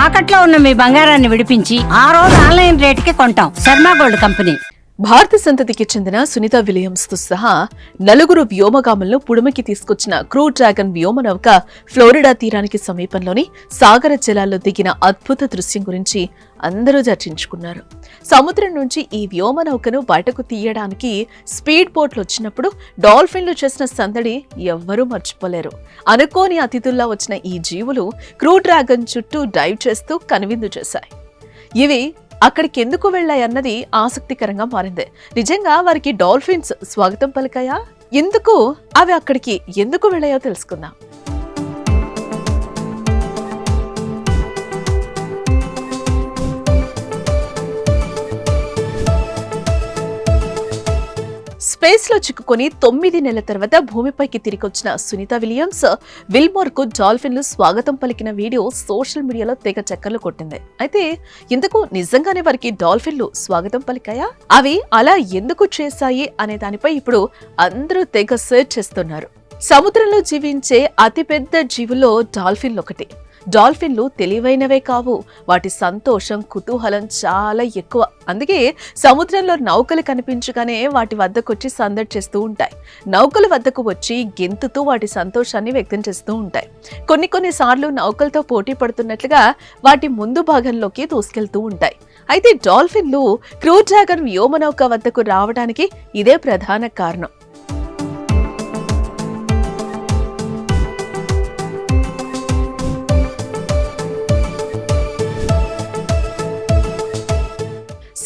తాకట్లో ఉన్న మీ బంగారాన్ని విడిపించి ఆ రోజు ఆన్లైన్ రేటుకి కొంటాం. Sharma gold company. భారత సంతతికి చెందిన సునీత విలియమ్స్ తో సహా నలుగురు వ్యోమగాములను పుడమికి తీసుకొచ్చిన క్రూ డ్రాగన్ వ్యోమనౌక ఫ్లోరిడా తీరానికి సమీపంలోని సాగర జలాల్లో దిగిన అద్భుత దృశ్యం గురించి అందరూ చర్చించుకున్నారు. సముద్రం నుంచి ఈ వ్యోమనౌకను బయటకు తీయడానికి స్పీడ్ బోట్లు వచ్చినప్పుడు డాల్ఫిన్లు చేసిన సందడి ఎవ్వరూ మర్చిపోలేరు. అనుకోని అతిథుల్లా వచ్చిన ఈ జీవులు క్రూ డ్రాగన్ చుట్టూ డైవ్ చేస్తూ కనువిందు చేశాయి. ఇవి అక్కడికి ఎందుకు వెళ్ళాయన్నది ఆసక్తికరంగా మారింది. నిజంగా వారికి డాల్ఫిన్స్ స్వాగతం పలికాయా? ఎందుకు అవి అక్కడికి ఎందుకు వెళ్ళాయో తెలుసుకుందాం. స్పేస్ లో చిక్కుకొని 9 నెలల తర్వాత భూమిపైకి తిరిగొచ్చిన సునీత విలియమ్స్ విల్మోర్ కు డాల్ఫిన్లు స్వాగతం పలికిన వీడియో సోషల్ మీడియాలో తెగ చక్కర్లు కొట్టింది. అయితే ఇందుకు నిజంగానే వారికి డాల్ఫిన్లు స్వాగతం పలికాయా? అవి అలా ఎందుకు చేశాయి అనే దానిపై ఇప్పుడు అందరూ తెగ సెర్చ్ చేస్తున్నారు. సముద్రంలో జీవించే అతిపెద్ద జీవుల్లో డాల్ఫిన్లు ఒకటి. డాల్ఫిన్లు తెలివైనవే కావు, వాటి సంతోషం కుతూహలం చాలా ఎక్కువ. అందుకే సముద్రంలో నౌకలు కనిపించగానే వాటి వద్దకొచ్చి సందడి చేస్తూ ఉంటాయి. నౌకల వద్దకు వచ్చి గెంతుతూ వాటి సంతోషాన్ని వ్యక్తం చేస్తూ ఉంటాయి. కొన్ని సార్లు నౌకలతో పోటీ పడుతున్నట్లుగా వాటి ముందు భాగంలోకి దూసుకెళ్తూ ఉంటాయి. అయితే డాల్ఫిన్లు క్రూ డ్రాగన్ వ్యోమనౌక వద్దకు రావడానికి ఇదే ప్రధాన కారణం.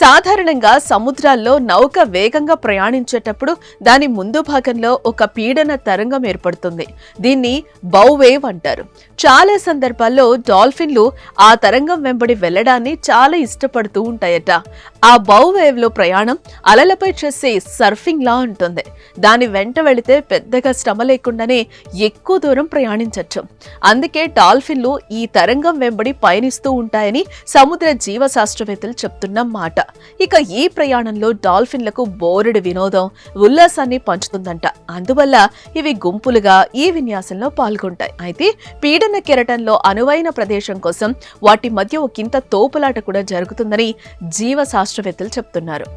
సాధారణంగా సముద్రాల్లో నౌక వేగంగా ప్రయాణించేటప్పుడు దాని ముందు భాగంలో ఒక పీడన తరంగం ఏర్పడుతుంది. దీన్ని బౌ వేవ్ అంటారు. చాలా సందర్భాల్లో డాల్ఫిన్లు ఆ తరంగం వెంబడి వెళ్లడాన్ని చాలా ఇష్టపడుతూ ఉంటాయట. ఆ బౌ వేవ్ లో ప్రయాణం అలలపై చేసే సర్ఫింగ్ లా ఉంటుంది. దాని వెంట వెళితే పెద్దగా శ్రమ లేకుండానే ఎక్కువ దూరం ప్రయాణించవచ్చు. అందుకే డాల్ఫిన్లు ఈ తరంగం వెంబడి పయనిస్తూ ఉంటాయని సముద్ర జీవశాస్త్రవేత్తలు చెప్తున్న మాట. ఇక ఈ ప్రయాణంలో డాల్ఫిన్లకు బోరెడు వినోదం, ఉల్లాసాన్ని పంచుతుందంట. అందువల్ల ఇవి గుంపులుగా ఈ విన్యాసంలో పాల్గొంటాయి. అయితే పీడన కెరటంలో అనువైన ప్రదేశం కోసం వాటి మధ్య ఒకంత తోపులాట కూడా జరుగుతుందని జీవశాస్త్రవేత్తలు చెప్తున్నారు.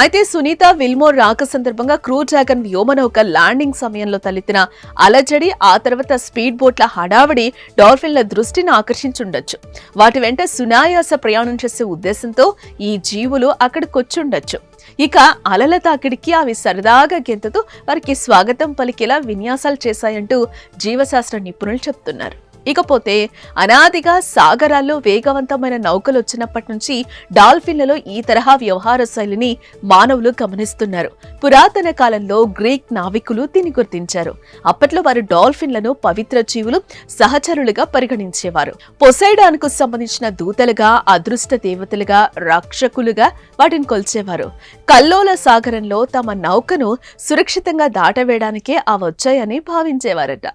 అయితే సునీత విల్మోర్ రాక సందర్భంగా క్రూ డ్రాగన్ వ్యోమనౌక ల్యాండింగ్ సమయంలో తలెత్తిన అలజడి, ఆ తర్వాత స్పీడ్ బోట్ల హడావడి డాల్ఫిన్ల దృష్టిని ఆకర్షించుండొచ్చు. వాటి వెంట సునాయాస ప్రయాణం చేసే ఉద్దేశంతో ఈ జీవులు అక్కడికొచ్చుండొచ్చు. ఇక అలల తాకిడికి అవి సరదాగా గెంతుతూ వారికి స్వాగతం పలికేలా విన్యాసాలు చేశాయంటూ జీవశాస్త్ర నిపుణులు చెప్తున్నారు. ఇకపోతే అనాదిగా సాగరాల్లో వేగవంతమైన నౌకలు వచ్చినప్పటి నుంచి డాల్ఫిన్లలో ఈ తరహా వ్యవహార శైలిని మానవులు గమనిస్తున్నారు. పురాతన కాలంలో గ్రీక్ నావికులు దీన్ని గుర్తించారు. అప్పట్లో వారు డాల్ఫిన్లను పవిత్ర జీవులు, సహచరులుగా పరిగణించేవారు. పొసైడాన్ కు సంబంధించిన దూతలుగా, అదృష్ట దేవతలుగా, రక్షకులుగా వాటిని కొల్చేవారు. కల్లోల సాగరంలో తమ నౌకను సురక్షితంగా దాటవేయడానికే అవి వచ్చాయని భావించేవారట.